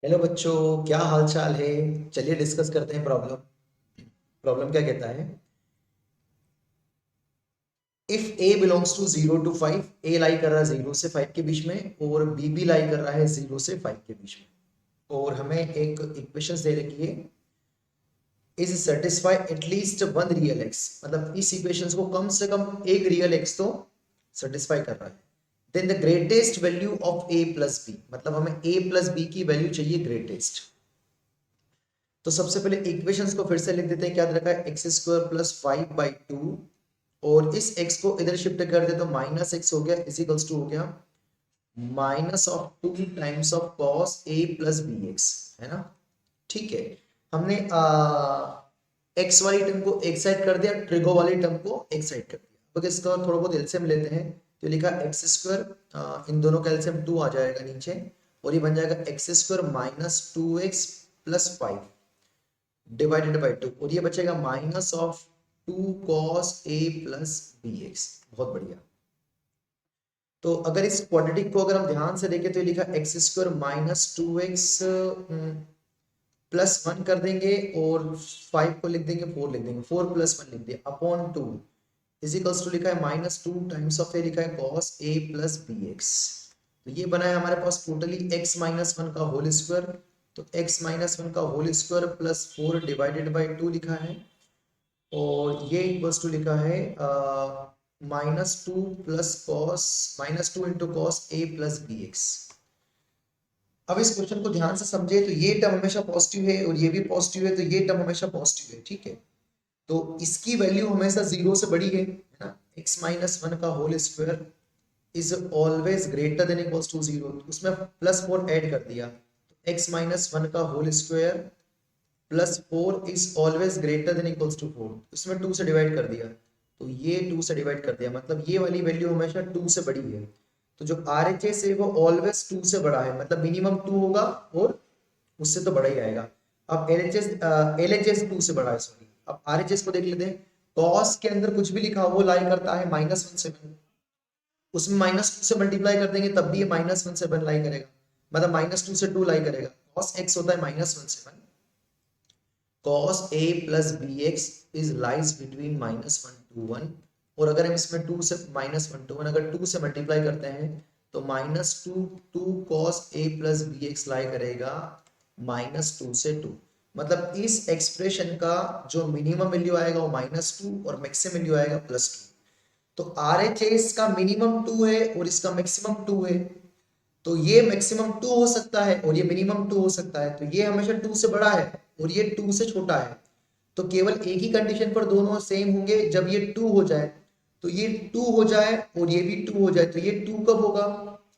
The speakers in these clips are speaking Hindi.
हेलो बच्चों, क्या हाल चाल है। चलिए डिस्कस करते हैं प्रॉब्लम। प्रॉब्लम क्या कहता है? If a belongs to 0 to 5, a lie कर रहा है 0 से 5 के बीच में और बी भी लाई कर रहा है 0 से 5 के बीच में। और हमें एक इक्वेशंस दे रखी है, is satisfy at least one real x, मतलब इस इक्वेशंस को कम से कम एक रियल एक्स तो सेटिस्फाई कर रहा है। Then the greatest value of a plus b, मतलब हमें ए प्लस बी की वैल्यू चाहिए ग्रेटेस्ट। तो सबसे पहले इक्वेशंस को फिर से लिख देते हैं। क्या दे रखा है? एक्स स्क्वायर प्लस 5/2, और इस x को इधर शिफ्ट कर दे तो माइनस एक्स हो गया, इजिकल्स टू हो गया minus of 2 times of cos a plus b x, है ना। ठीक है, हमने एक्स वाली टर्म को एक साइड कर दिया, ट्रिगो वाली टर्म को एक साइड कर दिया। तो इसका थोड़ा बहुत एलसीएम लेते हैं। तो लिखा एक्स स्क्वायर, इन दोनों का एलसीएम 2 आ जाएगा नीचे, और ये बन जाएगा x square minus 2x plus 5 divided by 2, और ये बचेगा minus of 2 cos a plus b x. बहुत बढ़िया। तो अगर इस क्वाड्रेटिक को अगर हम ध्यान से देखें तो ये लिखा x square minus 2x plus 1 कर देंगे, और 5 को लिख देंगे, 4 लिख देंगे, 4 प्लस 1 लिख दिया अपॉन 2 इजिकल्स टू लिखा है माइनस 2 टाइम्स ऑफ ए लिखा है cos a plus b x. तो ये बना है हमारे पास टोटली x माइनस 1 का होल स्क्वायर। तो x माइनस 1 का whole square plus 4 divided by 2 लिखा है, और ये इक्वल्स टू लिखा है minus two into cos a plus b x. अब इस क्वेश्चन को ध्यान से समझे तो ये टर्म हमेशा पॉजिटिव है और ये भी पॉजिटिव है, तो ये टर्म हमेशा पॉजिटिव है। ठीक है, तो इसकी वैल्यू हमेशा 0 से बड़ी है ना। x माइनस 1 का whole square is always greater than equals to 0, उसमें प्लस 4 ऐड कर दिया, तो x माइनस 1 का whole square plus 4 is always greater than equals to 4, उसमें 2 से डिवाइड कर दिया, तो ये 2 से डिवाइड कर दिया, मतलब ये वाली वैल्यू हमेशा 2 से बड़ी है। तो जो RHS है वो ऑलवेज 2 से बड़ा है, मतलब मिनिमम 2 होगा और उससे तो बड़ा ही आएगा। अब LHS 2 से बड़ा है, सॉरी। अब RHS को देख लेते हैं। कॉस के अंदर कुछ भी लिखा हो वो लाई करता है -1 से 1, उसमें -2 से मल्टीप्लाई कर देंगे तब भी ये -1 से 1 लाई करेगा, मतलब -2 से 2 लाई करेगा। cos x होता है -1 से 1, cos a plus b x is lies between -1 to 1, और अगर हम इसमें 2 से -1 to 1 अगर 2 से मल्टीप्लाई करते हैं तो -2 cos a plus b x lie करेगा -2 से 2, मतलब इस एक्सप्रेशन का जो मिनिमम वैल्यू आएगा वो -2 और मैक्सिमम वैल्यू आएगा +2। तो RHS का मिनिमम 2 है और इसका मैक्सिमम 2 है, तो ये मैक्सिमम 2 हो सकता है और ये मिनिमम 2 हो सकता है, तो ये हमेशा 2 से बड़ा है और ये 2 से छोटा है। तो केवल एक ही कंडीशन पर दोनों सेम होंगे, जब ये 2 हो जाए, तो ये 2 हो जाए और ये भी 2 हो जाए, तो ये 2 कब होगा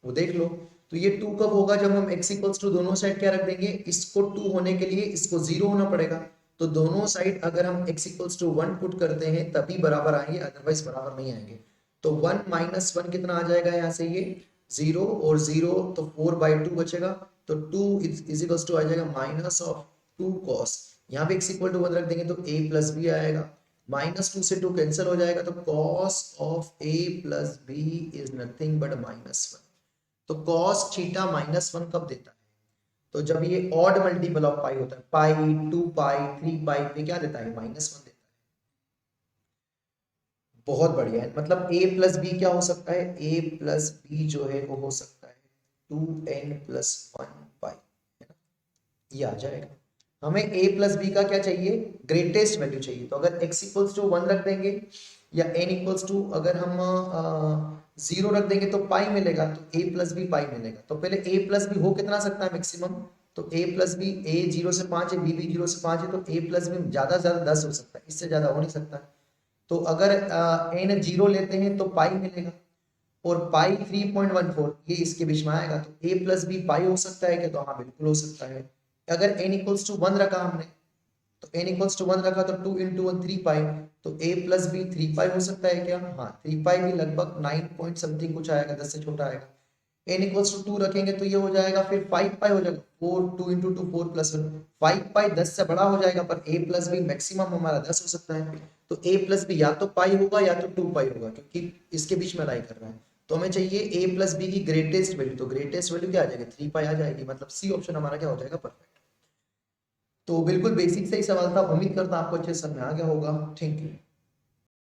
वो देख लो। तो ये 2 कब होगा? जब हम x इक्वल्स टू दोनों साइड क्या रख देंगे, इसको 2 होने के लिए इसको 0 होना पड़ेगा, तो दोनों साइड अगर हम x इक्वल्स टू 1 पुट करते हैं तभी बराबर आएंगे, अदरवाइज बराबर नहीं आएंगे। तो 1 माइनस 1 कितना आ जाएगा यहाँ से, ये 0 और 0 तो 4/2 बचेगा, तो 2 इजिकल्स टू आ जाएगा माइनस ऑफ 2 cos, यहाँ पे x इक्वल टू 1 रख देंगे तो a प्लस बी आएगा, -2 से 2 कैंसिल हो जाएगा, तो cos of a plus b is nothing but -1। तो cos थीटा -1 कब देता है? तो जब ये ऑड मल्टीपल ऑफ पाई होता है, पाई, 2 पाई, 3 पाई पे क्या देता है? -1 देता है। बहुत बढ़िया है, मतलब a प्लस बी क्या हो सकता है? a प्लस बी जो है वो हो सकता है 2n प्लस 1 पाई, है ना, ये आ जाएगा। हमें a प्लस बी का क्या चाहिए? ग्रेटेस्ट वैल्यू चाहिए, तो अगर x इक्वल्स टू 1 रख देंगे या n इक्वल्स टू अगर हम 0 रख देंगे तो पाई मिलेगा, तो a प्लस बी पाई मिलेगा। तो पहले a प्लस बी हो कितना सकता है मैक्सिमम? तो a प्लस बी, a 0 से 5 है, b भी 0 से 5 है, तो a प्लस बी ज्यादा से ज्यादा 10 हो सकता है, इससे ज्यादा हो नहीं सकता। तो अगर n 0 लेते हैं तो पाई मिलेगा, और पाई 3.14 ये इसके बीच में आएगा, तो a प्लस बी पाई हो सकता है क्या? तो हाँ बिल्कुल हो सकता है। अगर n इक्वल्स टू 1 रखा हमने, तो n इक्वल्स टू 1 रखा तो 2 इंटू 1 3 पाई, तो a प्लस बी 3 पाई हो सकता है क्या? हाँ, 3 पाई भी लगभग 9 पॉइंट समथिंग कुछ आएगा, 10 से छोटा आएगा। n इक्वल्स टू 2 रखेंगे तो ये हो जाएगा फिर 5 पाई हो जाएगा, 4 2 इंटू 2 4 प्लस 1, 5 पाई 10 से बड़ा हो जाएगा, पर a प्लस बी मैक्सिमम हमारा 10 हो सकता है, तो a प्लस बी या तो पाई होगा या तो 2 पाई होगा, क्योंकि इसके बीच में लाई कर रहा है। तो हमें चाहिए a प्लस बी की ग्रेटेस्ट वैल्यू, तो ग्रेटेस्ट वैल्यू क्या आ जाएगी 3 पाई आ जाएगी, मतलब सी ऑप्शन हमारा क्या हो जाएगा परफेक्ट। तो बिल्कुल बेसिक से ही सवाल था, उम्मीद करता हूं आपको अच्छे से समझ में आ गया होगा। Thank you.